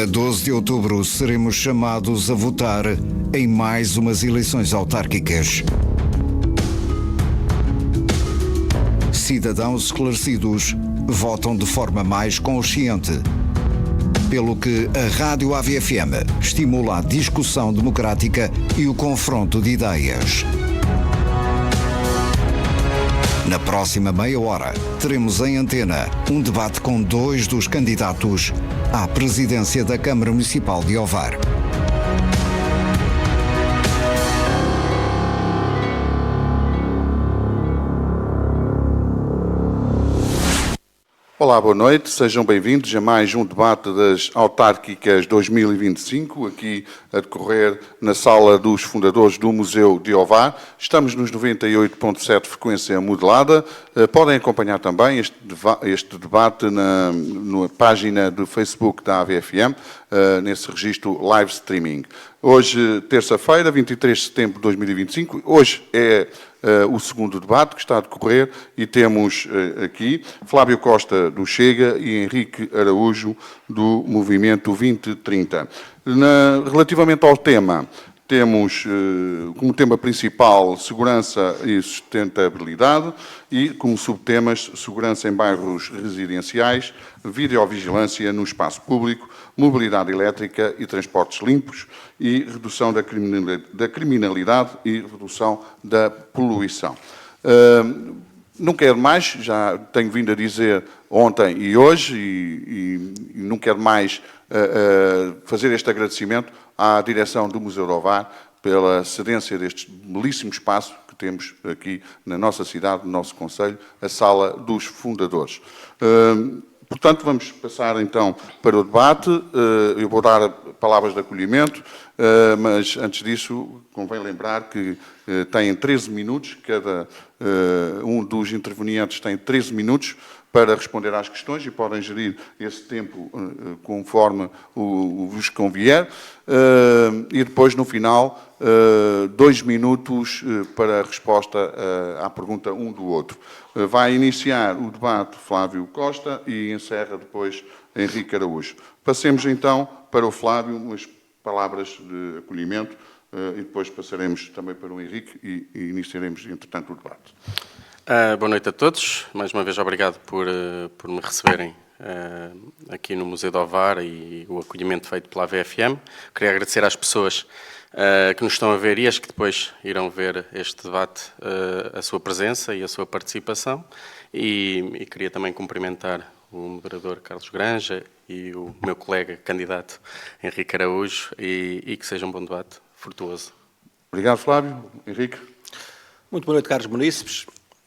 A 12 de outubro seremos chamados a votar em mais umas eleições autárquicas. Cidadãos esclarecidos votam de forma mais consciente. Pelo que a Rádio AVFM estimula a discussão democrática e o confronto de ideias. Na próxima meia hora, teremos em antena um debate com dois dos candidatos à presidência da Câmara Municipal de Ovar. Olá, boa noite, sejam bem-vindos a mais um debate das autárquicas 2025, aqui a decorrer na sala dos fundadores do Museu de Ovar. Estamos nos 98.7 frequência modulada. Podem acompanhar também este debate na página do Facebook da AVFM, nesse registro live streaming. Hoje, terça-feira, 23 de setembro de 2025, hoje é o segundo debate que está a decorrer e temos aqui Flávio Costa do Chega e Henrique Araújo do Movimento 2030. Relativamente ao tema, temos como tema principal segurança e sustentabilidade e como subtemas segurança em bairros residenciais, videovigilância no espaço público, mobilidade elétrica e transportes limpos e redução da criminalidade e redução da poluição. Não quero mais, já tenho vindo a dizer ontem e hoje, e não quero mais fazer este agradecimento à direção do Museu de Ovar pela cedência deste belíssimo espaço que temos aqui na nossa cidade, no nosso concelho, a Sala dos Fundadores. Portanto, vamos passar então para o debate. Eu vou dar palavras de acolhimento, mas antes disso convém lembrar que têm 13 minutos, cada um dos intervenientes tem 13 minutos para responder às questões e podem gerir esse tempo conforme vos convier. E depois, no final, 2 minutos para a resposta à pergunta um do outro. Vai iniciar o debate Flávio Costa e encerra depois Henrique Araújo. Passemos então para o Flávio, umas palavras de acolhimento, e depois passaremos também para o Henrique e iniciaremos, entretanto, o debate. Boa noite a todos. Mais uma vez, obrigado por me receberem aqui no Museu de Ovar e o acolhimento feito pela AVFM. Queria agradecer às pessoas que nos estão a ver e as que depois irão ver este debate, a sua presença e a sua participação. E queria também cumprimentar o moderador Carlos Granja e o meu colega candidato Henrique Araújo e que seja um bom debate frutuoso. Obrigado, Flávio. Henrique. Muito boa noite, caros munícipes.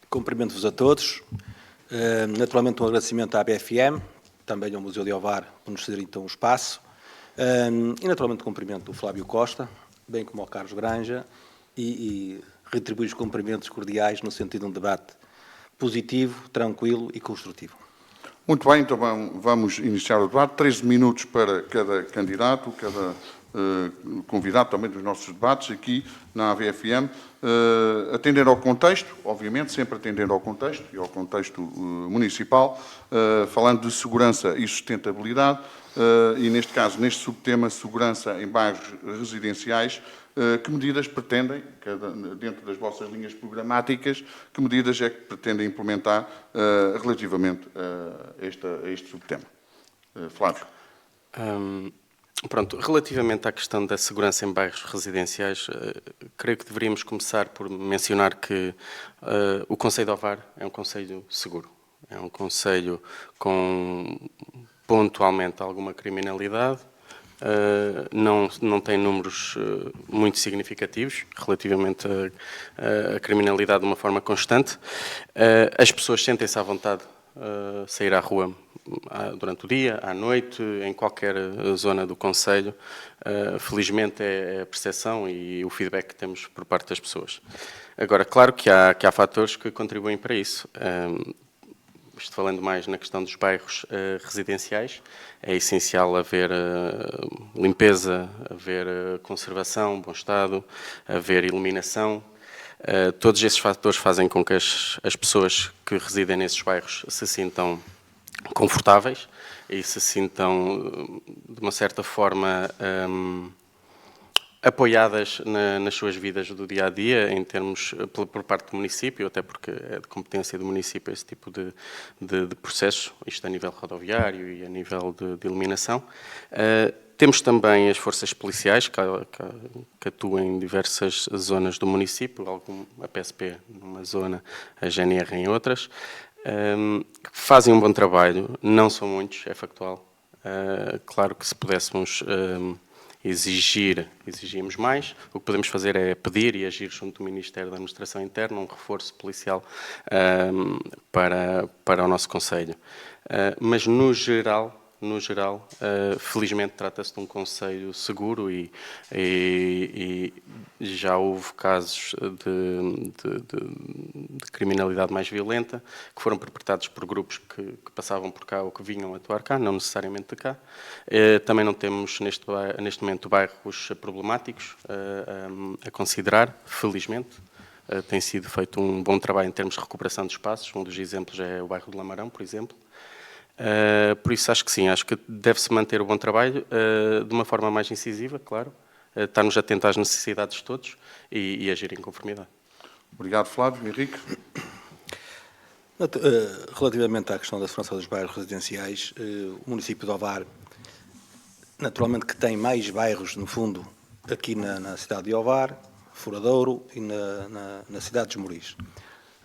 Cumprimento-vos a todos. Naturalmente, um agradecimento à ABFM, também ao Museu de Ovar, por nos ceder então um espaço. E, naturalmente, cumprimento o Flávio Costa, bem como ao Carlos Granja, e retribuo os cumprimentos cordiais no sentido de um debate positivo, tranquilo e construtivo. Muito bem, então vamos iniciar o debate. 13 minutos para cada candidato, cada convidado também dos nossos debates aqui na AVFM, atendendo ao contexto, obviamente, sempre atendendo ao contexto e ao contexto municipal, falando de segurança e sustentabilidade, e neste caso, neste subtema, segurança em bairros residenciais, que medidas pretendem, dentro das vossas linhas programáticas, que medidas é que pretendem implementar relativamente a este subtema? Flávio. Pronto, relativamente à questão da segurança em bairros residenciais, creio que deveríamos começar por mencionar que o Concelho de Ovar é um concelho seguro. É um concelho com pontualmente alguma criminalidade, não tem números muito significativos relativamente à criminalidade de uma forma constante. As pessoas sentem-se à vontade sair à rua durante o dia, à noite, em qualquer zona do concelho. Felizmente é a percepção e o feedback que temos por parte das pessoas. Agora, claro que há fatores que contribuem para isso. Estou falando mais na questão dos bairros residenciais. É essencial haver limpeza, haver conservação, bom estado, haver iluminação. Todos esses fatores fazem com que as pessoas que residem nesses bairros se sintam confortáveis e se sintam, de uma certa forma, apoiadas nas suas vidas do dia-a-dia, em termos, por parte do município, até porque é de competência do município esse tipo de processo, isto a nível rodoviário e a nível de iluminação. Temos também as forças policiais que atuam em diversas zonas do município, a PSP numa zona, a GNR em outras, que fazem um bom trabalho, não são muitos, é factual. Claro que se pudéssemos exigíamos mais. O que podemos fazer é pedir e agir junto do Ministério da Administração Interna um reforço policial para o nosso concelho. Mas, no geral, felizmente trata-se de um concelho seguro e já houve casos de criminalidade mais violenta que foram perpetrados por grupos que passavam por cá ou que vinham atuar cá, não necessariamente de cá. Também não temos neste momento bairros problemáticos a considerar, felizmente. Tem sido feito um bom trabalho em termos de recuperação de espaços. Um dos exemplos é o bairro de Lamarão, por exemplo. Por isso acho que sim, acho que deve-se manter o bom trabalho de uma forma mais incisiva, claro, estar-nos atentos às necessidades de todos e agir em conformidade. Obrigado, Flávio. Henrique? Relativamente à questão da segurança dos bairros residenciais, o município de Ovar, naturalmente que tem mais bairros, no fundo, aqui na cidade de Ovar, Furadouro e na cidade de Esmoriz.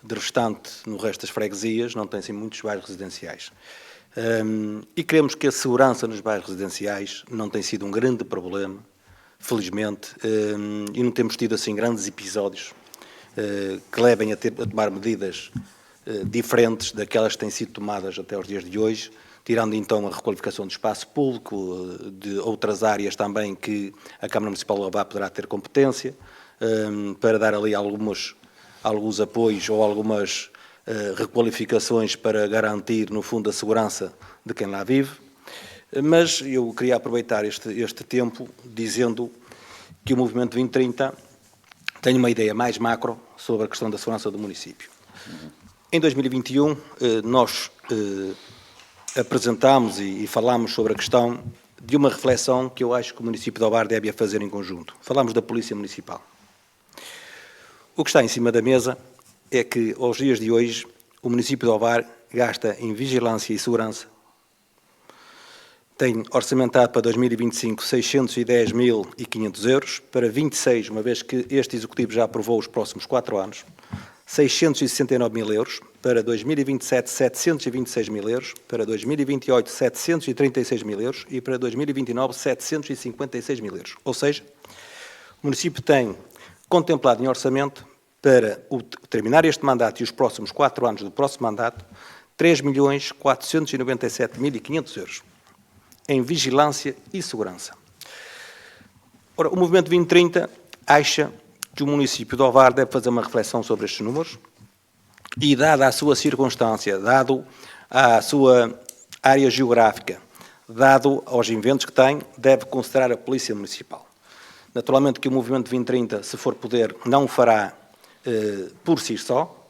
De restante, no resto das freguesias, não tem assim muitos bairros residenciais. E queremos que a segurança nos bairros residenciais não tem sido um grande problema, felizmente, e não temos tido assim grandes episódios que levem a tomar medidas diferentes daquelas que têm sido tomadas até os dias de hoje, tirando então a requalificação do espaço público, de outras áreas também que a Câmara Municipal de Ovar poderá ter competência, para dar ali alguns apoios ou algumas requalificações para garantir, no fundo, a segurança de quem lá vive. Mas eu queria aproveitar este tempo dizendo que o Movimento 2030 tem uma ideia mais macro sobre a questão da segurança do município. Em 2021, nós apresentámos e falámos sobre a questão de uma reflexão que eu acho que o município de Ovar deve fazer em conjunto. Falámos da Polícia Municipal. O que está em cima da mesa é que, aos dias de hoje, o município de Ovar gasta em vigilância e segurança, tem orçamentado para 2025 610.500 euros, para 26, uma vez que este Executivo já aprovou os próximos 4 anos, 669.000 euros, para 2027 726.000 euros, para 2028 736.000 euros e para 2029 756.000 euros. Ou seja, o município tem contemplado em orçamento para terminar este mandato e os próximos 4 anos do próximo mandato, 3.497.500 euros em vigilância e segurança. Ora, o Movimento 2030 acha que o município de Ovar deve fazer uma reflexão sobre estes números e, dada a sua circunstância, dado a sua área geográfica, dado aos inventos que tem, deve considerar a Polícia Municipal. Naturalmente que o Movimento 2030, se for poder, não o fará por si só,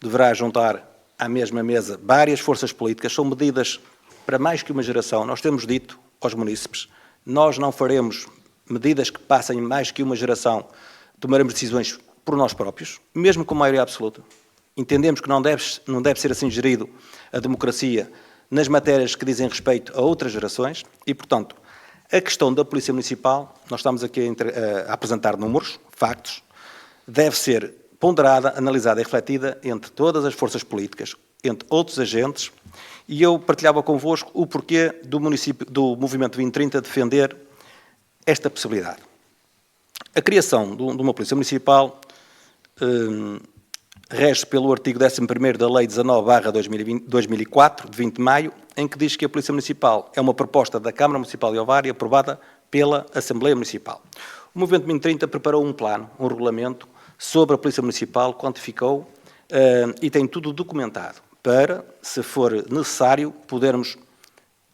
deverá juntar à mesma mesa várias forças políticas, são medidas para mais que uma geração. Nós temos dito aos munícipes, nós não faremos medidas que passem mais que uma geração, tomaremos decisões por nós próprios, mesmo com maioria absoluta. Entendemos que não deve ser assim gerido a democracia nas matérias que dizem respeito a outras gerações e, portanto, a questão da Polícia Municipal, nós estamos aqui a apresentar números, factos, deve ser ponderada, analisada e refletida entre todas as forças políticas, entre outros agentes, e eu partilhava convosco o porquê do Movimento 2030 defender esta possibilidade. A criação de uma Polícia Municipal rege pelo artigo 11º da Lei 19/2004, de 20 de maio, em que diz que a Polícia Municipal é uma proposta da Câmara Municipal de Ovar e aprovada pela Assembleia Municipal. O Movimento 2030 preparou um plano, um regulamento, sobre a Polícia Municipal, quantificou e tem tudo documentado para, se for necessário, podermos,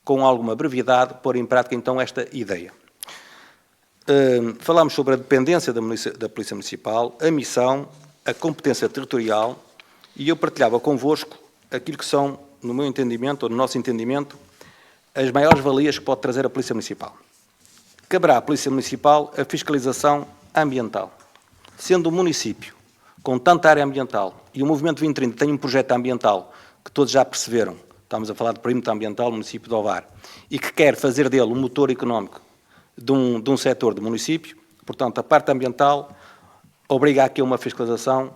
com alguma brevidade, pôr em prática então esta ideia. Falámos sobre a dependência da Polícia Municipal, a missão, a competência territorial e eu partilhava convosco aquilo que são no meu entendimento, ou no nosso entendimento, as maiores valias que pode trazer a Polícia Municipal. Caberá à Polícia Municipal a fiscalização ambiental. Sendo o município com tanta área ambiental e o Movimento 2030 tem um projeto ambiental que todos já perceberam, estamos a falar de perímetro ambiental no município de Ovar, e que quer fazer dele um motor económico de um setor do município, portanto, a parte ambiental obriga aqui a uma fiscalização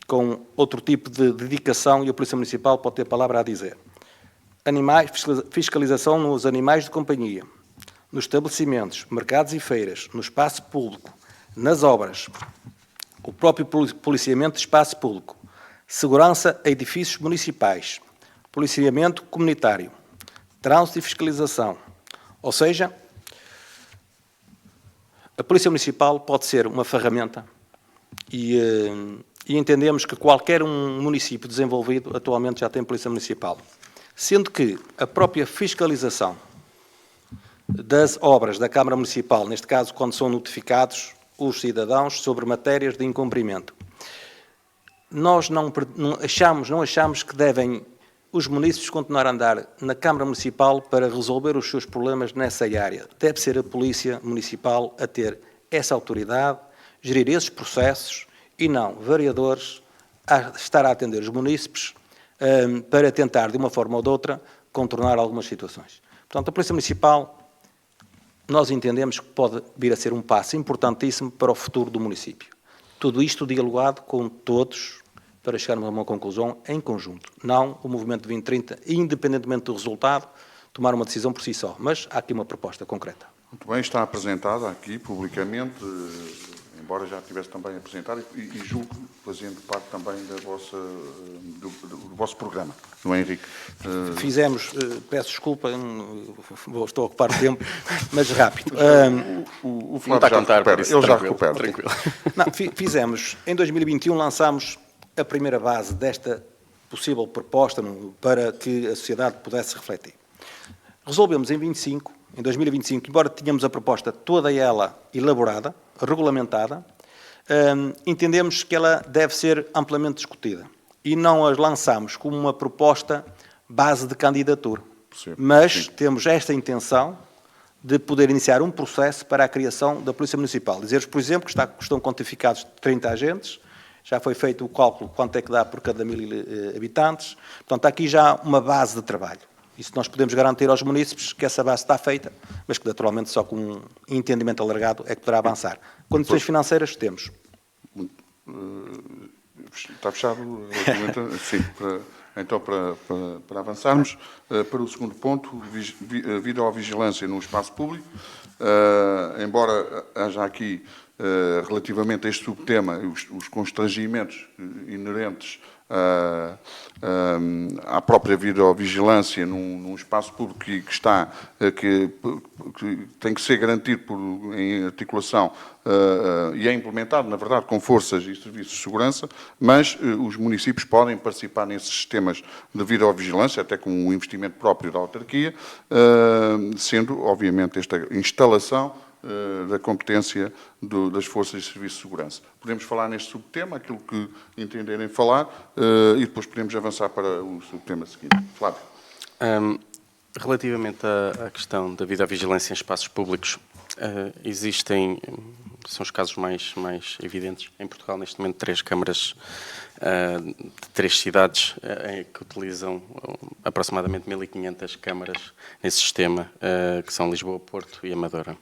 com outro tipo de dedicação e a Polícia Municipal pode ter palavra a dizer. Animais, fiscalização nos animais de companhia, nos estabelecimentos, mercados e feiras, no espaço público, nas obras, o próprio policiamento de espaço público, segurança a edifícios municipais, policiamento comunitário, trânsito e fiscalização. Ou seja, a Polícia Municipal pode ser uma ferramenta e entendemos que qualquer um município desenvolvido atualmente já tem Polícia Municipal. Sendo que a própria fiscalização das obras da Câmara Municipal, neste caso quando são notificados os cidadãos sobre matérias de incumprimento, nós não achamos que devem os munícipes continuar a andar na Câmara Municipal para resolver os seus problemas nessa área. Deve ser a Polícia Municipal a ter essa autoridade, gerir esses processos e não vereadores a estar a atender os munícipes para tentar, de uma forma ou de outra, contornar algumas situações. Portanto, a Polícia Municipal, nós entendemos que pode vir a ser um passo importantíssimo para o futuro do município. Tudo isto dialogado com todos para chegarmos a uma conclusão em conjunto. Não o Movimento 2030, independentemente do resultado, tomar uma decisão por si só. Mas há aqui uma proposta concreta. Muito bem, está apresentada aqui publicamente, embora já tivesse também apresentado, e julgo fazendo parte também da vossa, do vosso programa, não é, Henrique? Fizemos, peço desculpa, estou a ocupar o tempo, mas rápido. O Não está a contar, por isso, ele já tranquilo, recupera. tranquilo. Não, fizemos, em 2021 lançámos a primeira base desta possível proposta para que a sociedade pudesse refletir. Resolvemos em 2025, embora tenhamos a proposta toda ela elaborada, regulamentada, entendemos que ela deve ser amplamente discutida e não a lançamos como uma proposta base de candidatura. Sim, Mas sim. temos esta intenção de poder iniciar um processo para a criação da Polícia Municipal. Dizer-vos, por exemplo, que estão quantificados 30 agentes, já foi feito o cálculo quanto é que dá por cada 1000 habitantes, portanto, há aqui já uma base de trabalho. Isso nós podemos garantir aos munícipes que essa base está feita, mas que naturalmente só com um entendimento alargado é que poderá avançar. Condições financeiras temos. Está fechado? Sim. Então, para avançarmos para o segundo ponto, videovigilância no espaço público. Embora haja aqui, relativamente a este subtema, os constrangimentos inerentes à própria videovigilância num espaço público que tem que ser garantido em articulação e é implementado, na verdade, com forças e serviços de segurança, mas os municípios podem participar nesses sistemas de videovigilância, até com um investimento próprio da autarquia, sendo, obviamente, esta instalação da competência das forças de serviço de segurança. Podemos falar neste subtema, aquilo que entenderem falar, e depois podemos avançar para o subtema seguinte. Flávio. Relativamente à questão da videovigilância em espaços públicos, são os casos mais evidentes. Em Portugal, neste momento, 3 câmaras de 3 cidades que utilizam aproximadamente 1500 câmaras nesse sistema, que são Lisboa, Porto e Amadora.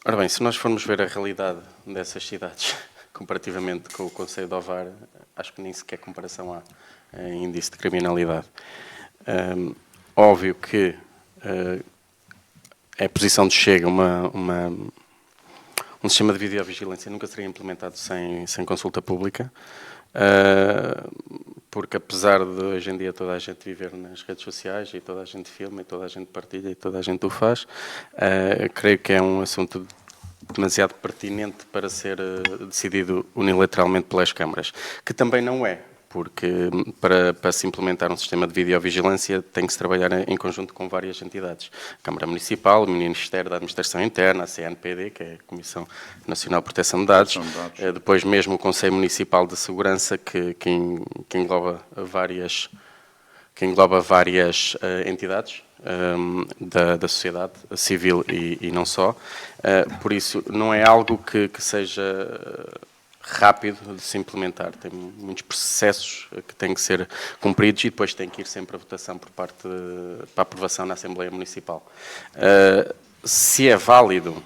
Ora bem, se nós formos ver a realidade dessas cidades, comparativamente com o concelho de Ovar, acho que nem sequer comparação há em índice de criminalidade. Óbvio que a posição de Chega, um sistema de videovigilância nunca seria implementado sem consulta pública, porque apesar de hoje em dia toda a gente viver nas redes sociais e toda a gente filma e toda a gente partilha e toda a gente o faz, creio que é um assunto demasiado pertinente para ser decidido unilateralmente pelas câmaras, que também não é, porque para se implementar um sistema de videovigilância tem que se trabalhar em conjunto com várias entidades. A Câmara Municipal, o Ministério da Administração Interna, a CNPD, que é a Comissão Nacional de Proteção de Dados, depois mesmo o Conselho Municipal de Segurança, que engloba várias que engloba várias entidades da sociedade civil e não só. Por isso, não é algo que seja rápido de se implementar. Tem muitos processos que têm que ser cumpridos e depois tem que ir sempre a votação para a aprovação na Assembleia Municipal. Se é válido,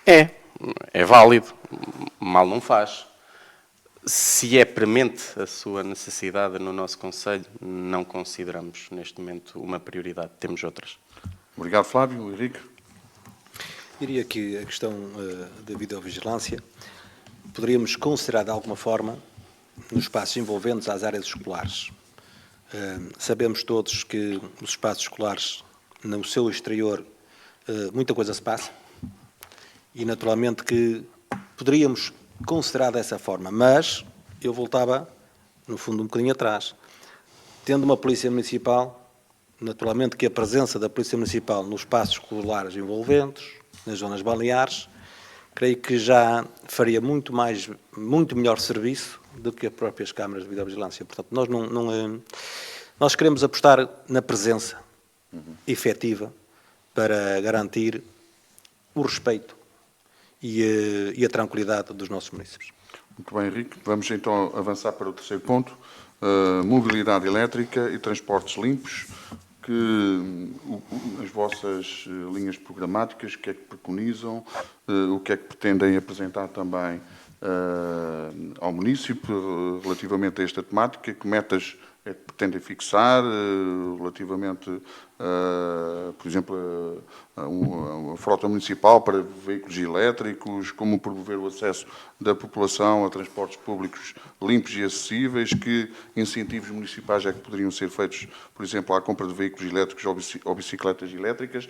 é válido, mal não faz. Se é premente a sua necessidade no nosso Conselho, não consideramos neste momento uma prioridade, temos outras. Obrigado, Flávio. Henrique? Diria que a questão da videovigilância poderíamos considerar de alguma forma nos espaços envolventes às áreas escolares. Sabemos todos que nos espaços escolares, no seu exterior, muita coisa se passa e naturalmente que poderíamos considerar dessa forma, mas eu voltava, no fundo, um bocadinho atrás. Tendo uma polícia municipal, naturalmente que a presença da polícia municipal nos espaços escolares envolventes, nas zonas balneares, creio que já faria muito melhor serviço do que as próprias câmaras de videovigilância. Portanto, nós queremos apostar na presença efetiva para garantir o respeito e a tranquilidade dos nossos municípios. Muito bem, Henrique. Vamos então avançar para o terceiro ponto. Mobilidade elétrica e transportes limpos. As vossas linhas programáticas, o que é que preconizam, o que é que pretendem apresentar também ao município relativamente a esta temática, que metas é que pretendem fixar relativamente, por exemplo, a frota municipal para veículos elétricos, como promover o acesso da população a transportes públicos limpos e acessíveis, que incentivos municipais é que poderiam ser feitos, por exemplo, à compra de veículos elétricos ou bicicletas elétricas.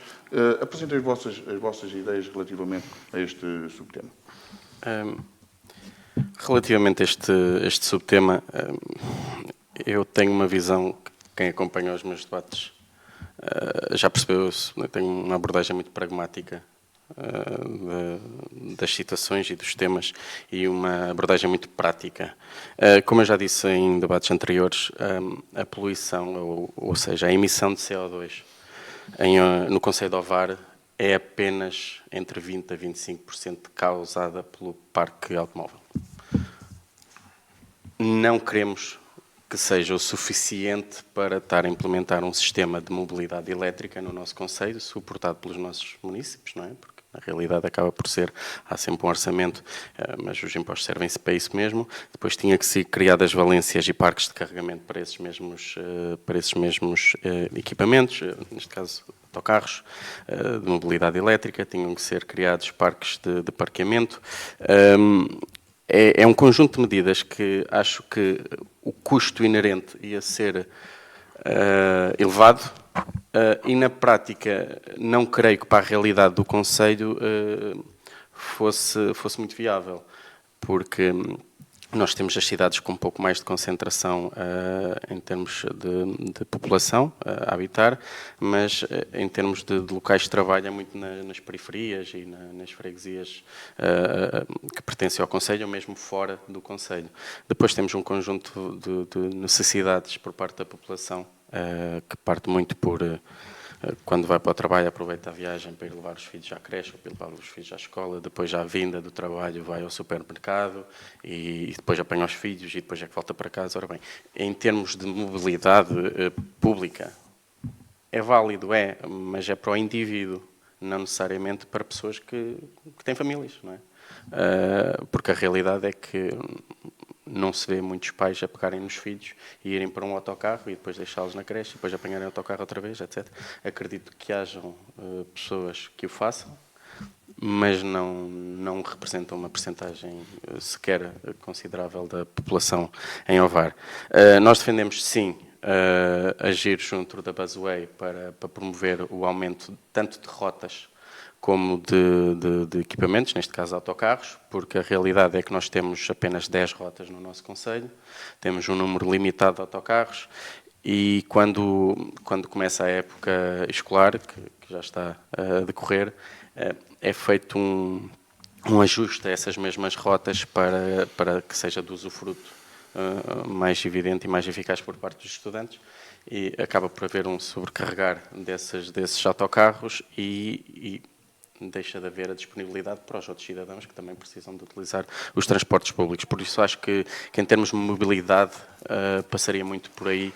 Apresentem as vossas ideias relativamente a este subtema. Relativamente a este subtema, eu tenho uma visão, quem acompanha os meus debates já percebeu, eu tenho uma abordagem muito pragmática das situações e dos temas e uma abordagem muito prática. Como eu já disse em debates anteriores, a poluição, ou seja, a emissão de CO2 no Concelho de Ovar é apenas entre 20% a 25% causada pelo parque automóvel. Não queremos que seja o suficiente para estar a implementar um sistema de mobilidade elétrica no nosso concelho, suportado pelos nossos municípios, não é? Porque na realidade acaba por ser, há sempre um orçamento, mas os impostos servem-se para isso mesmo. Depois tinha que ser criadas valências e parques de carregamento para esses mesmos equipamentos, neste caso autocarros de mobilidade elétrica, tinham que ser criados parques de parqueamento. É um conjunto de medidas que acho que o custo inerente ia ser elevado e, na prática, não creio que para a realidade do Concelho fosse muito viável, porque nós temos as cidades com um pouco mais de concentração em termos de população a habitar, mas em termos de locais de trabalho é muito nas periferias e nas freguesias que pertencem ao Concelho ou mesmo fora do Concelho. Depois temos um conjunto de necessidades por parte da população que parte muito por... Quando vai para o trabalho, aproveita a viagem para ir levar os filhos à creche ou para ir levar os filhos à escola, depois à vinda do trabalho vai ao supermercado e depois apanha os filhos e depois é que volta para casa. Ora bem, em termos de mobilidade pública, é válido, mas é para o indivíduo, não necessariamente para pessoas que têm famílias, não é? Porque a realidade é que não se vê muitos pais a pegarem nos filhos e irem para um autocarro e depois deixá-los na creche e depois apanharem o autocarro outra vez, etc. Acredito que hajam pessoas que o façam, mas não representam uma percentagem sequer considerável da população em Ovar. Nós defendemos, sim, agir junto da Busway para promover o aumento tanto de rotas como de equipamentos, neste caso autocarros, porque a realidade é que nós temos apenas 10 rotas no nosso concelho, temos um número limitado de autocarros e quando começa a época escolar, que já está a decorrer, é feito um ajuste a essas mesmas rotas para que seja de usufruto mais evidente e mais eficaz por parte dos estudantes, e acaba por haver um sobrecarregar desses autocarros e deixa de haver a disponibilidade para os outros cidadãos que também precisam de utilizar os transportes públicos. Por isso acho que em termos de mobilidade passaria muito por aí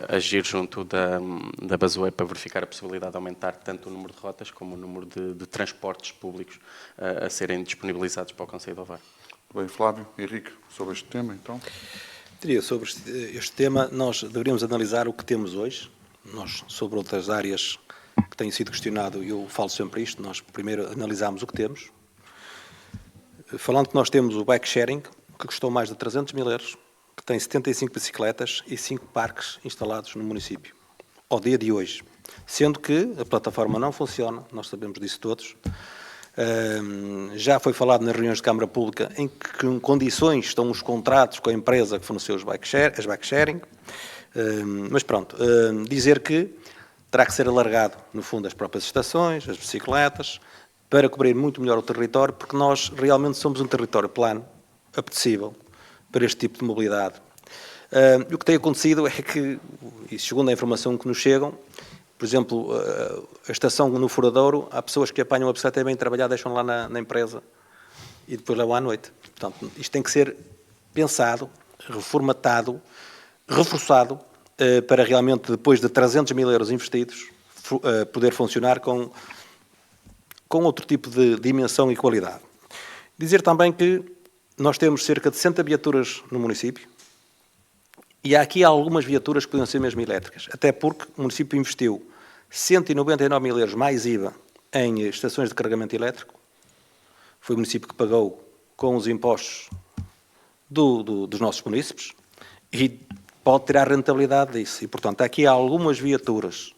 agir junto da Basway para verificar a possibilidade de aumentar tanto o número de rotas como o número de transportes públicos a serem disponibilizados para o Concelho de Ovar. Bem, Flávio, Henrique, sobre este tema, então. Diria, sobre este tema, nós deveríamos analisar o que temos hoje. Nós, sobre outras áreas que têm sido questionado, eu falo sempre isto, nós primeiro analisamos o que temos. Falando que nós temos o bike sharing, que custou mais de 300 mil euros, que tem 75 bicicletas e 5 parques instalados no município, ao dia de hoje. Sendo que a plataforma não funciona, nós sabemos disso todos. Já foi falado nas reuniões de Câmara Pública em que condições estão os contratos com a empresa que forneceu as bike sharing. Mas pronto, dizer que terá que ser alargado, no fundo, as próprias estações, as bicicletas, para cobrir muito melhor o território, porque nós realmente somos um território plano, apetecível, para este tipo de mobilidade. O que tem acontecido é que, e segundo a informação que nos chegam, por exemplo, a estação no Furadouro, há pessoas que apanham a bicicleta e bem trabalhar, deixam lá na empresa e depois levam à noite. Portanto, isto tem que ser pensado, reformatado, reforçado, para realmente, depois de 300 mil euros investidos, poder funcionar com outro tipo de dimensão e qualidade. Dizer também que nós temos cerca de 60 viaturas no município e há aqui algumas viaturas que podiam ser mesmo elétricas, até porque o município investiu 199 mil euros mais IVA em estações de carregamento elétrico. Foi o município que pagou com os impostos dos nossos munícipes e pode tirar rentabilidade disso. E, portanto, aqui há algumas viaturas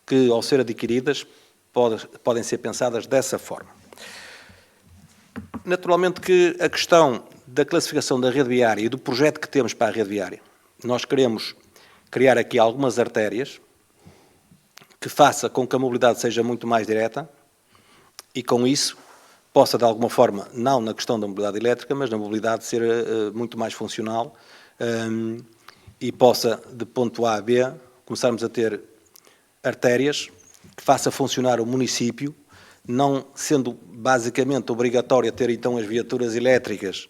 que, ao ser adquiridas, podem ser pensadas dessa forma. Naturalmente que a questão da classificação da rede viária e do projeto que temos para a rede viária, nós queremos criar aqui algumas artérias que faça com que a mobilidade seja muito mais direta e, com isso, possa, de alguma forma, não na questão da mobilidade elétrica, mas na mobilidade ser muito mais funcional e possa, de ponto A a B, começarmos a ter artérias que faça funcionar o município, não sendo basicamente obrigatório ter então as viaturas elétricas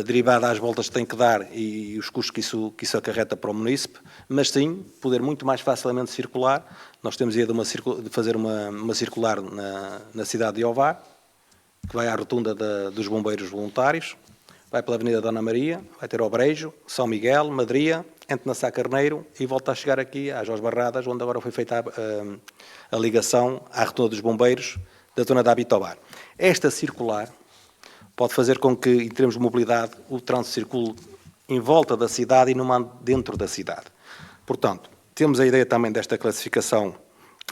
derivada às voltas que tem que dar e os custos que isso acarreta para o município, mas sim poder muito mais facilmente circular. Nós temos a ideia de fazer uma circular na cidade de Ovar, que vai à rotunda dos bombeiros voluntários, vai pela Avenida Dona Maria, vai ter Obrejo, São Miguel, Madria, entra na Sá Carneiro e volta a chegar aqui às Jos Barradas, onde agora foi feita a ligação à rotunda dos bombeiros da zona da Abitobar. Esta circular pode fazer com que, em termos de mobilidade, o trânsito circule em volta da cidade e não ande dentro da cidade. Portanto, temos a ideia também desta classificação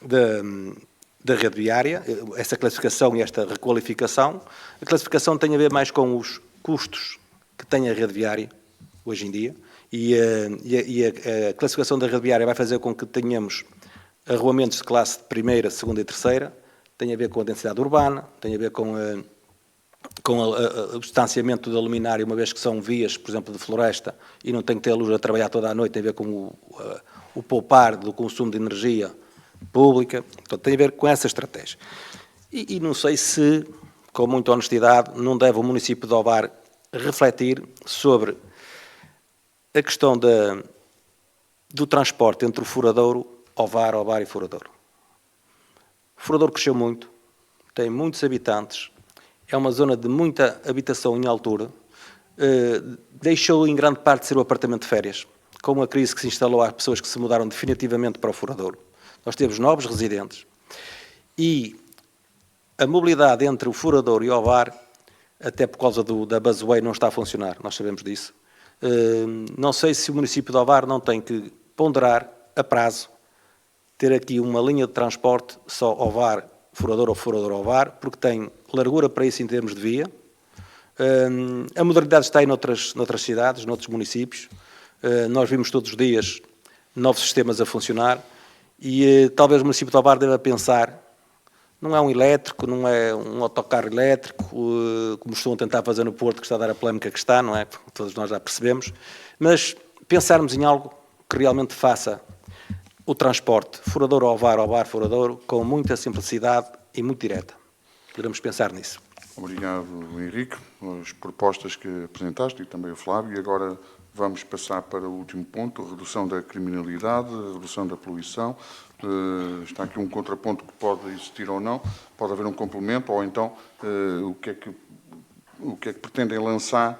da rede viária, essa classificação e esta requalificação. A classificação tem a ver mais com os custos que tem a rede viária, hoje em dia, e a classificação da rede viária vai fazer com que tenhamos arruamentos de classe de primeira, segunda e terceira, tem a ver com a densidade urbana, tem a ver com o distanciamento da luminária, uma vez que são vias, por exemplo, de floresta, e não tem que ter a luz a trabalhar toda a noite, tem a ver com o poupar do consumo de energia pública, então tem a ver com essa estratégia. E não sei se, com muita honestidade, não deve o município de Ovar refletir sobre a questão do transporte entre o Furadouro, Ovar e Furadouro. O Furadouro cresceu muito, tem muitos habitantes, é uma zona de muita habitação em altura, deixou em grande parte de ser o apartamento de férias, com a crise que se instalou às pessoas que se mudaram definitivamente para o Furadouro. Nós temos novos residentes e a mobilidade entre o Furadouro e o Ovar, até por causa da Basway, não está a funcionar, nós sabemos disso. Não sei se o município de Ovar não tem que ponderar a prazo, ter aqui uma linha de transporte só Ovar, Furadouro ou Furadouro Ovar, porque tem largura para isso em termos de via. A modernidade está aí noutras cidades, noutros municípios. Nós vimos todos os dias novos sistemas a funcionar e talvez o município de Ovar deva pensar Não é um elétrico, não é um autocarro elétrico, como estão a tentar fazer no Porto, que está a dar a polémica que está, não é? Todos nós já percebemos. Mas pensarmos em algo que realmente faça o transporte Foradouro-Ovar, Foradouro, com muita simplicidade e muito direta. Poderemos pensar nisso. Obrigado, Henrique, as propostas que apresentaste e também o Flávio. E agora vamos passar para o último ponto, a redução da criminalidade, a redução da poluição. Está aqui um contraponto que pode existir ou não, pode haver um complemento, ou então o que é que pretendem lançar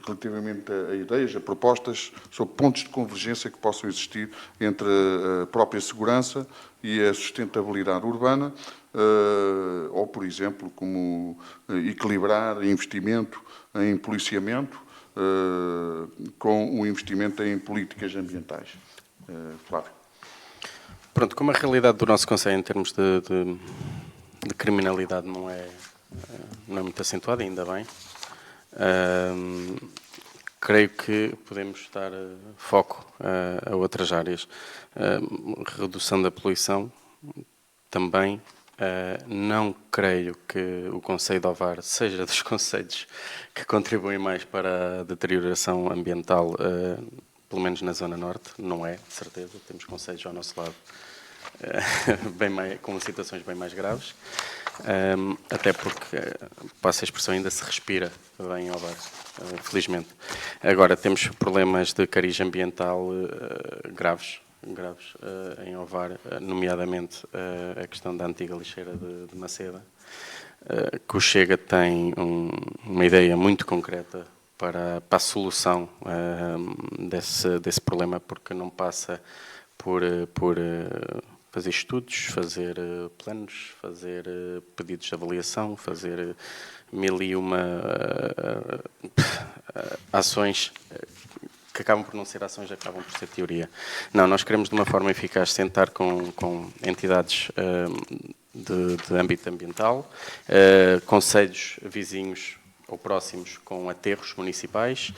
relativamente a ideias, a propostas sobre pontos de convergência que possam existir entre a própria segurança e a sustentabilidade urbana, ou, por exemplo, como equilibrar investimento em policiamento com o investimento em políticas ambientais. Flávio. Pronto, como a realidade do nosso Conselho em termos de criminalidade não é muito acentuada, ainda bem, creio que podemos dar foco a outras áreas. Redução da poluição também. Não creio que o Conselho de Ovar seja dos concelhos que contribuem mais para a deterioração ambiental, pelo menos na Zona Norte. Não é, de certeza. Temos concelhos ao nosso lado com situações bem mais graves. Até porque, passa a expressão, ainda se respira bem em Ovar, felizmente. Agora, temos problemas de cariz ambiental graves em Ovar, nomeadamente a questão da antiga lixeira de Maceda, que o Chega tem uma ideia muito concreta para a solução desse problema, porque não passa por fazer estudos, fazer planos, fazer pedidos de avaliação, fazer 1001 ações que acabam por não ser ações, acabam por ser teoria. Não, nós queremos de uma forma eficaz sentar com entidades de âmbito ambiental, concelhos vizinhos ou próximos com aterros municipais,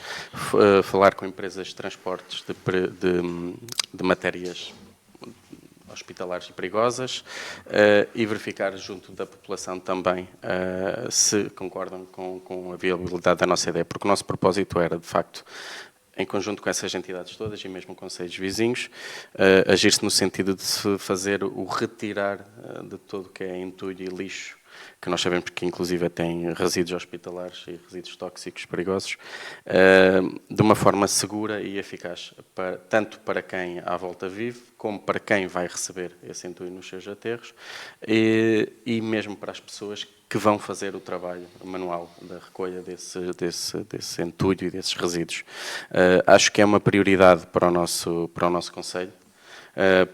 falar com empresas de transportes de matérias hospitalares e perigosas e verificar junto da população também se concordam com a viabilidade da nossa ideia, porque o nosso propósito era, de facto, em conjunto com essas entidades todas e mesmo concelhos vizinhos, agir-se no sentido de se fazer o retirar de todo o que é entulho e lixo, que nós sabemos que inclusive tem resíduos hospitalares e resíduos tóxicos perigosos, de uma forma segura e eficaz, tanto para quem à volta vive, como para quem vai receber esse entulho nos seus aterros, e mesmo para as pessoas que vão fazer o trabalho manual da recolha desse entulho e desses resíduos. Acho que é uma prioridade para o nosso Conselho,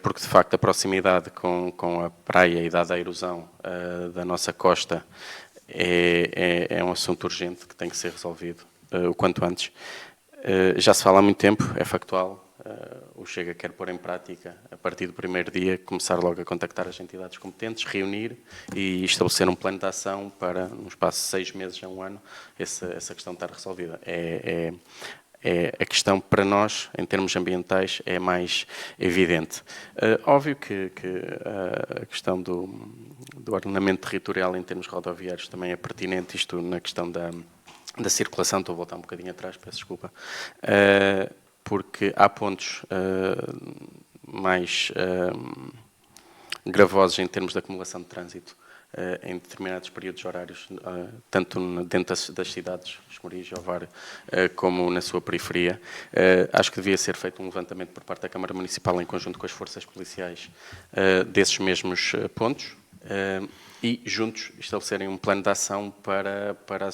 porque de facto a proximidade com a praia e dada a erosão da nossa costa é um assunto urgente que tem que ser resolvido o quanto antes. Já se fala há muito tempo, é factual. O Chega quer pôr em prática, a partir do primeiro dia, começar logo a contactar as entidades competentes, reunir e estabelecer um plano de ação para, no espaço de 6 meses a 1 ano, essa questão estar resolvida. A questão para nós, em termos ambientais, é mais evidente. Óbvio que a questão do ordenamento territorial em termos rodoviários também é pertinente, isto na questão da circulação, estou a voltar um bocadinho atrás, peço desculpa, porque há pontos mais gravosos em termos de acumulação de trânsito em determinados períodos horários, tanto dentro das cidades, Esmoriz, Ovar, como na sua periferia. Acho que devia ser feito um levantamento por parte da Câmara Municipal em conjunto com as forças policiais desses mesmos pontos e juntos estabelecerem um plano de ação para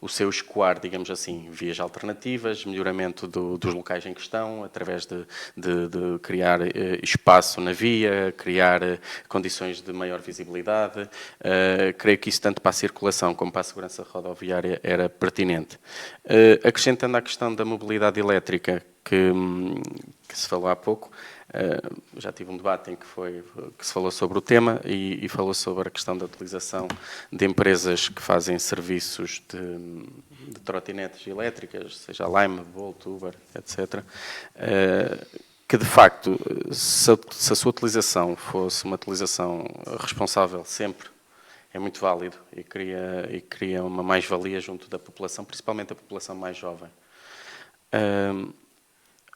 o seu escoar, digamos assim, vias alternativas, melhoramento dos locais em questão, através de criar espaço na via, criar condições de maior visibilidade. Creio que isso, tanto para a circulação como para a segurança rodoviária, era pertinente. Acrescentando à questão da mobilidade elétrica, que se falou há pouco, já tive um debate em que se falou sobre o tema e falou sobre a questão da utilização de empresas que fazem serviços de trotinetes elétricas, seja Lime, Volt, Uber, etc. que de facto, se a sua utilização fosse uma utilização responsável sempre, é muito válido e cria uma mais-valia junto da população, principalmente a população mais jovem.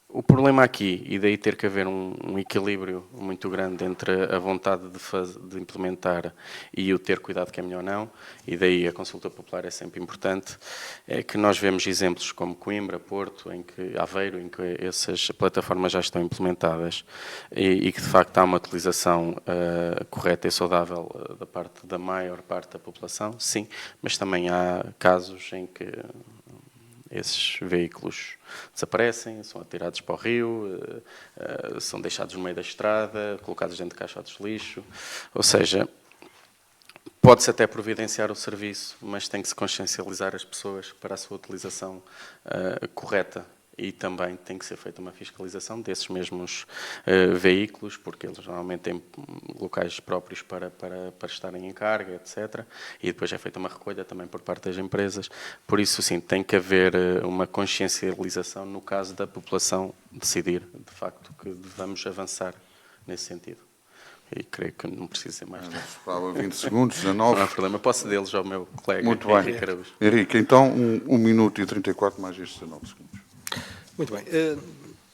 O problema aqui, e daí ter que haver um equilíbrio muito grande entre a vontade de implementar e o ter cuidado que é melhor não, e daí a consulta popular é sempre importante, é que nós vemos exemplos como Coimbra, Porto, Aveiro, em que essas plataformas já estão implementadas e que de facto há uma utilização correta e saudável da parte da maior parte da população, sim, mas também há casos em que esses veículos desaparecem, são atirados para o rio, são deixados no meio da estrada, colocados dentro de caixotes de lixo. Ou seja, pode-se até providenciar o serviço, mas tem que se consciencializar as pessoas para a sua utilização correta. E também tem que ser feita uma fiscalização desses mesmos veículos, porque eles normalmente têm locais próprios para estarem em carga, etc. E depois é feita uma recolha também por parte das empresas. Por isso, sim, tem que haver uma consciencialização no caso da população decidir, de facto, que devamos avançar nesse sentido. E creio que não preciso dizer mais. Falava 20 segundos, 19. Não há problema. Posso cedê-los ao meu colega Muito bem. Henrique Araújo. Henrique, então 1 minuto e 34 mais estes 19 segundos. Muito bem.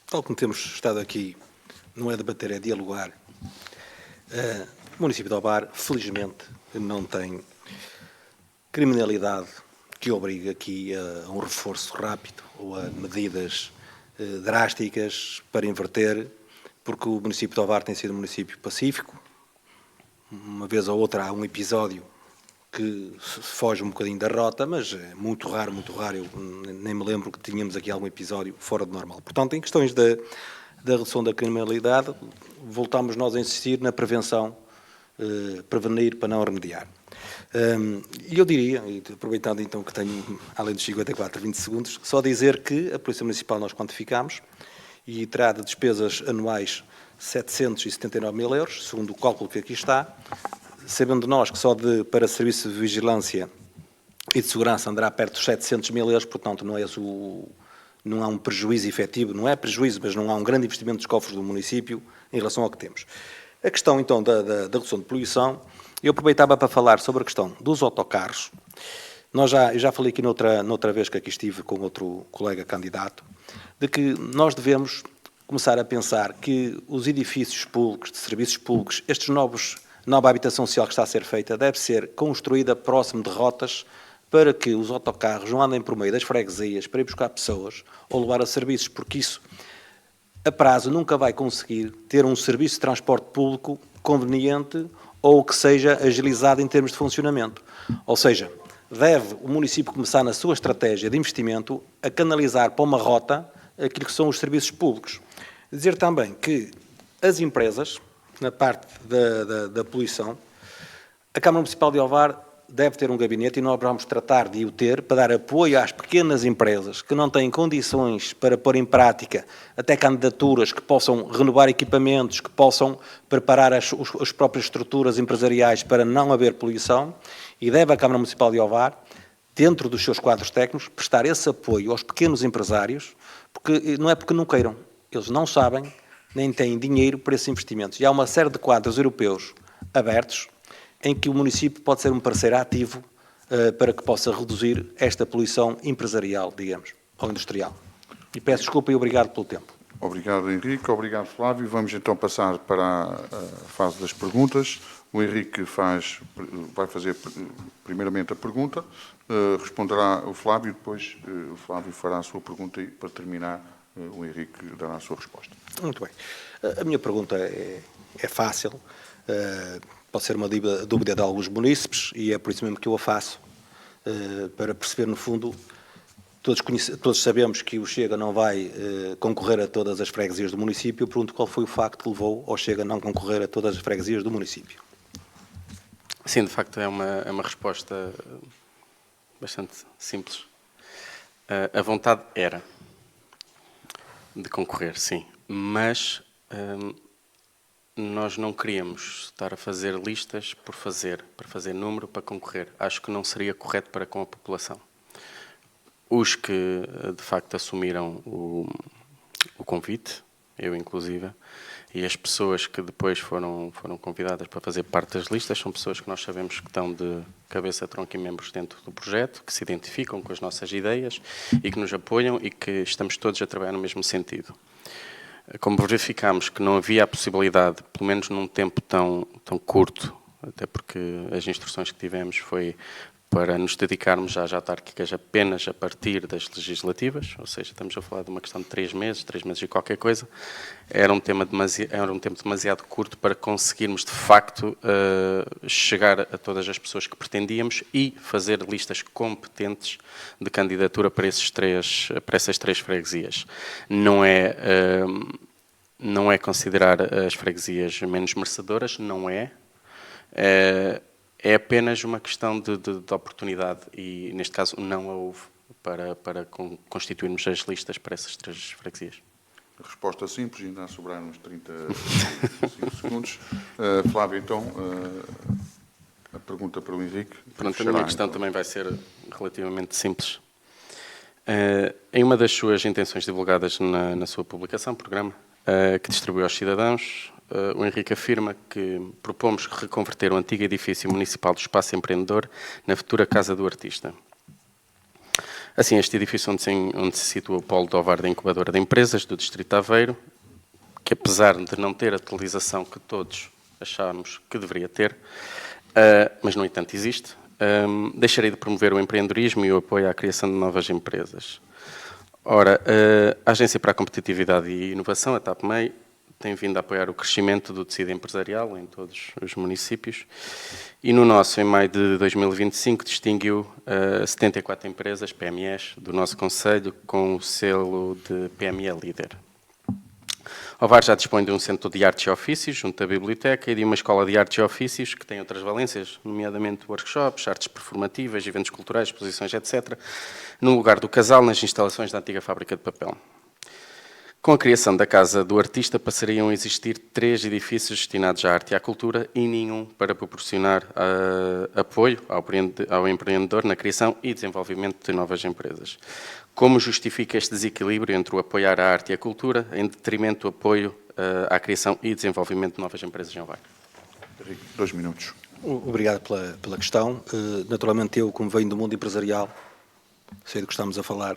Tal como temos estado aqui, não é debater, é dialogar. O município de Ovar, felizmente, não tem criminalidade que obrigue aqui a um reforço rápido ou a medidas drásticas para inverter, porque o município de Ovar tem sido um município pacífico. Uma vez ou outra há um episódio que foge um bocadinho da rota, mas é muito raro, eu nem me lembro que tínhamos aqui algum episódio fora do normal. Portanto, em questões da redução da criminalidade, voltamos nós a insistir na prevenção, prevenir para não remediar. E eu diria, aproveitando então que tenho, além dos 54, 20 segundos, só dizer que a Polícia Municipal nós quantificámos e terá de despesas anuais 779 mil euros, segundo o cálculo que aqui está, sabendo nós que só para serviço de vigilância e de segurança andará perto dos 700 mil euros, portanto não há um prejuízo efetivo, não é prejuízo, mas não há um grande investimento dos cofres do município em relação ao que temos. A questão então da redução de poluição, eu aproveitava para falar sobre a questão dos autocarros. Eu já falei aqui noutra vez que aqui estive com outro colega candidato, de que nós devemos começar a pensar que os edifícios públicos, de serviços públicos, nova habitação social que está a ser feita deve ser construída próximo de rotas para que os autocarros não andem por meio das freguesias para ir buscar pessoas ou levar a serviços, porque isso, a prazo, nunca vai conseguir ter um serviço de transporte público conveniente ou que seja agilizado em termos de funcionamento. Ou seja, deve o município começar na sua estratégia de investimento a canalizar para uma rota aquilo que são os serviços públicos. Dizer também que as empresas, na parte da poluição, a Câmara Municipal de Ovar deve ter um gabinete e nós vamos tratar de o ter para dar apoio às pequenas empresas que não têm condições para pôr em prática até candidaturas que possam renovar equipamentos, que possam preparar as próprias estruturas empresariais para não haver poluição, e deve a Câmara Municipal de Ovar, dentro dos seus quadros técnicos, prestar esse apoio aos pequenos empresários, porque não é porque não queiram, eles não sabem, nem têm dinheiro para esses investimentos. E há uma série de quadros europeus abertos em que o município pode ser um parceiro ativo para que possa reduzir esta poluição empresarial, digamos, ou industrial. E peço desculpa e obrigado pelo tempo. Obrigado, Henrique. Obrigado, Flávio. Vamos então passar para a fase das perguntas. O Henrique vai fazer primeiramente a pergunta, responderá o Flávio, depois o Flávio fará a sua pergunta e, para terminar, o Henrique dará a sua resposta. Muito bem. A minha pergunta é fácil, pode ser uma dúvida de alguns munícipes e é por isso mesmo que eu a faço, para perceber, no fundo, todos sabemos que o Chega não vai concorrer a todas as freguesias do município. Eu pergunto qual foi o facto que levou ao Chega a não concorrer a todas as freguesias do município. Sim, de facto é uma resposta bastante simples. A vontade era de concorrer, sim, mas nós não queríamos estar a fazer listas para fazer número, para concorrer. Acho que não seria correto para com a população. Os que, de facto, assumiram o convite, eu inclusive, e as pessoas que depois foram convidadas para fazer parte das listas são pessoas que nós sabemos que estão de cabeça, tronco e membros dentro do projeto, que se identificam com as nossas ideias e que nos apoiam e que estamos todos a trabalhar no mesmo sentido. Como verificámos que não havia a possibilidade, pelo menos num tempo tão curto, até porque as instruções que tivemos foi para nos dedicarmos às autárquicas apenas a partir das legislativas, ou seja, estamos a falar de uma questão de 3 meses e qualquer coisa, era um tempo demasiado curto para conseguirmos, de facto, chegar a todas as pessoas que pretendíamos e fazer listas competentes de candidatura para essas três freguesias. Não é considerar as freguesias menos merecedoras, não é. É apenas uma questão de oportunidade e, neste caso, não a houve para constituirmos as listas para essas 3 freguesias. A resposta simples, ainda a sobrar uns 35 segundos. Flávio, então, a pergunta para o Henrique. Pronto, a minha questão também vai ser relativamente simples. Em uma das suas intenções divulgadas na sua publicação, programa, que distribuiu aos cidadãos, o Henrique afirma que propomos reconverter o antigo edifício municipal do Espaço Empreendedor na futura Casa do Artista. Assim, este edifício onde se situa o polo de Ovar da incubadora de empresas do Distrito de Aveiro, que apesar de não ter a utilização que todos achámos que deveria ter, mas no entanto existe, deixarei de promover o empreendedorismo e o apoio à criação de novas empresas. Ora, a Agência para a Competitividade e Inovação, a TAPMEI, tem vindo a apoiar o crescimento do tecido empresarial em todos os municípios e no nosso, em maio de 2025, distinguiu 74 empresas, PMEs, do nosso concelho com o selo de PME Líder. Ovar já dispõe de um centro de artes e ofícios, junto à biblioteca, e de uma escola de artes e ofícios que tem outras valências, nomeadamente workshops, artes performativas, eventos culturais, exposições, etc., no lugar do Casal, nas instalações da antiga fábrica de papel. Com a criação da Casa do Artista, passariam a existir 3 edifícios destinados à arte e à cultura e nenhum para proporcionar apoio ao empreendedor na criação e desenvolvimento de novas empresas. Como justifica este desequilíbrio entre o apoiar a arte e a cultura em detrimento do apoio à criação e desenvolvimento de novas empresas em Ovar? 2 minutos. Obrigado pela questão. Naturalmente, eu, como venho do mundo empresarial, sei do que estamos a falar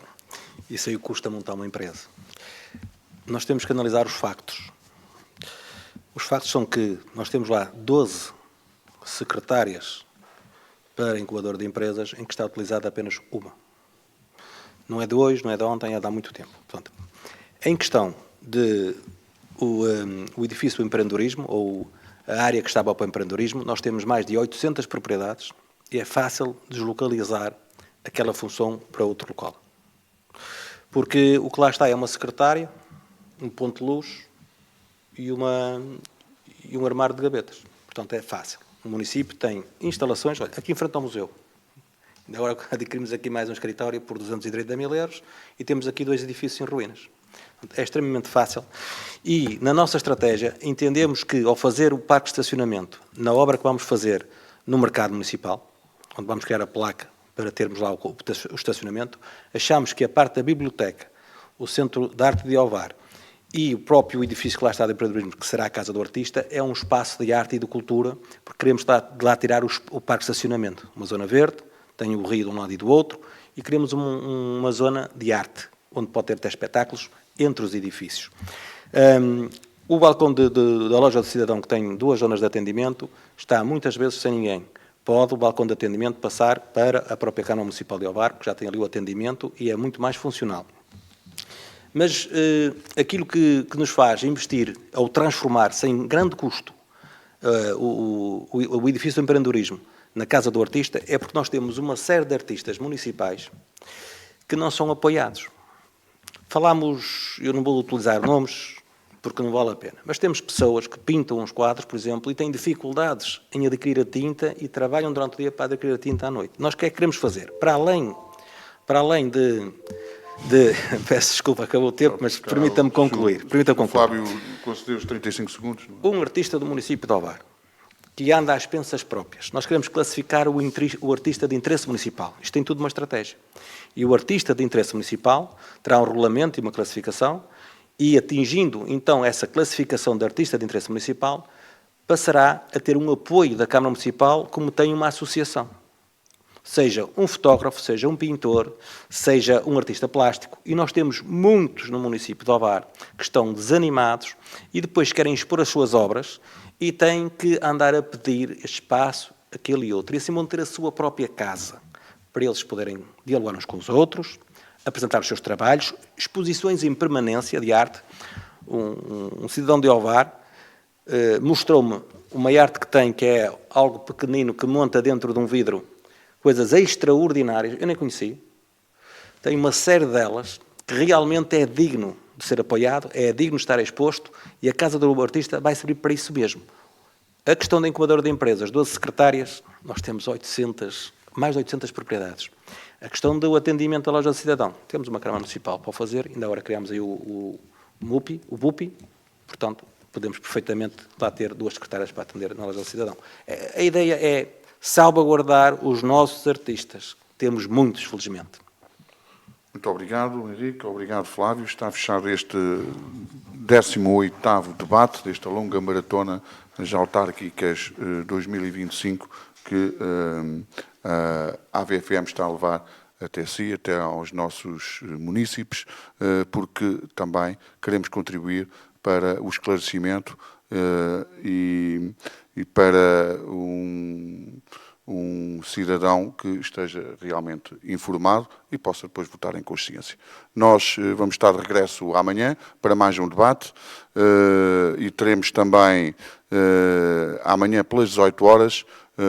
e sei o que custa montar uma empresa. Nós temos que analisar os factos. Os factos são que nós temos lá 12 secretárias para incubador de empresas em que está utilizada apenas uma. Não é de hoje, não é de ontem, é de há muito tempo. Portanto, em questão de o edifício do empreendedorismo, ou a área que estava para o empreendedorismo, nós temos mais de 800 propriedades e é fácil deslocalizar aquela função para outro local. Porque o que lá está é uma secretária, um ponto de luz e um armário de gavetas. Portanto, é fácil. O município tem instalações, olha, aqui em frente ao museu. Agora adquirimos aqui mais um escritório por 230 mil euros e temos aqui 2 edifícios em ruínas. Portanto, é extremamente fácil. E, na nossa estratégia, entendemos que, ao fazer o parque de estacionamento, na obra que vamos fazer no mercado municipal, onde vamos criar a placa para termos lá o estacionamento, achamos que a parte da biblioteca, o Centro de Arte de Ovar e o próprio edifício que lá está de empreendedorismo, que será a Casa do Artista, é um espaço de arte e de cultura, porque queremos de lá tirar o parque de estacionamento, uma zona verde, tem o rio de um lado e do outro, e queremos uma zona de arte, onde pode ter até espetáculos entre os edifícios. O balcão da loja do cidadão, que tem 2 zonas de atendimento, está muitas vezes sem ninguém. Pode o balcão de atendimento passar para a própria Câmara Municipal de Ovar, que já tem ali o atendimento e é muito mais funcional. Mas aquilo que nos faz investir ou transformar sem grande custo o edifício do empreendedorismo na Casa do Artista é porque nós temos uma série de artistas municipais que não são apoiados. Falámos, eu não vou utilizar nomes porque não vale a pena, mas temos pessoas que pintam uns quadros, por exemplo, e têm dificuldades em adquirir a tinta e trabalham durante o dia para adquirir a tinta à noite. Nós o que é que queremos fazer? Para além de peço desculpa, acabou o tempo, mas permita-me concluir. Flávio concedeu os 35 segundos. Um artista do município de Ovar, que anda às expensas próprias. Nós queremos classificar o artista de interesse municipal. Isto tem tudo uma estratégia. E o artista de interesse municipal terá um regulamento e uma classificação e atingindo então essa classificação de artista de interesse municipal, passará a ter um apoio da Câmara Municipal como tem uma associação. Seja um fotógrafo, seja um pintor, seja um artista plástico. E nós temos muitos no município de Ovar que estão desanimados e depois querem expor as suas obras e têm que andar a pedir espaço, aquele e outro. E assim vão ter a sua própria casa, para eles poderem dialogar uns com os outros, apresentar os seus trabalhos, exposições em permanência de arte. Um cidadão de Ovar mostrou-me uma arte que tem, que é algo pequenino, que monta dentro de um vidro, coisas extraordinárias, eu nem conheci. Tem uma série delas que realmente é digno de ser apoiado, é digno de estar exposto, e a Casa do Artista vai servir para isso mesmo. A questão da incubadora de empresas, 12 secretárias, nós temos mais de 800 propriedades. A questão do atendimento à loja do cidadão, temos uma Câmara Municipal para o fazer, ainda agora criámos aí o BUPI, portanto, podemos perfeitamente lá ter 2 secretárias para atender na loja do cidadão. A ideia é salvaguardar os nossos artistas. Temos muitos, felizmente. Muito obrigado, Henrique. Obrigado, Flávio. Está fechado este 18º debate desta longa maratona das autárquicas 2025 que a AVFM está a levar até si, até aos nossos munícipes, porque também queremos contribuir para o esclarecimento e para um cidadão que esteja realmente informado e possa depois votar em consciência. Nós vamos estar de regresso amanhã para mais um debate e teremos também amanhã pelas 18 horas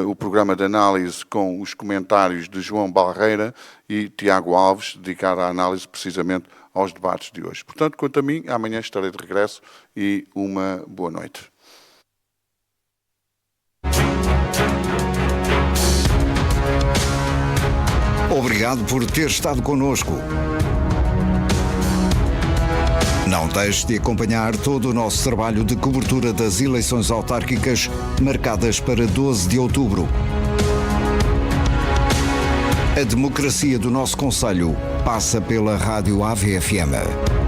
o programa de análise com os comentários de João Barreira e Tiago Alves, dedicado à análise precisamente aos debates de hoje. Portanto, quanto a mim, amanhã estarei de regresso e uma boa noite. Obrigado por ter estado connosco. Não deixe de acompanhar todo o nosso trabalho de cobertura das eleições autárquicas marcadas para 12 de outubro. A democracia do nosso concelho passa pela Rádio AVFM.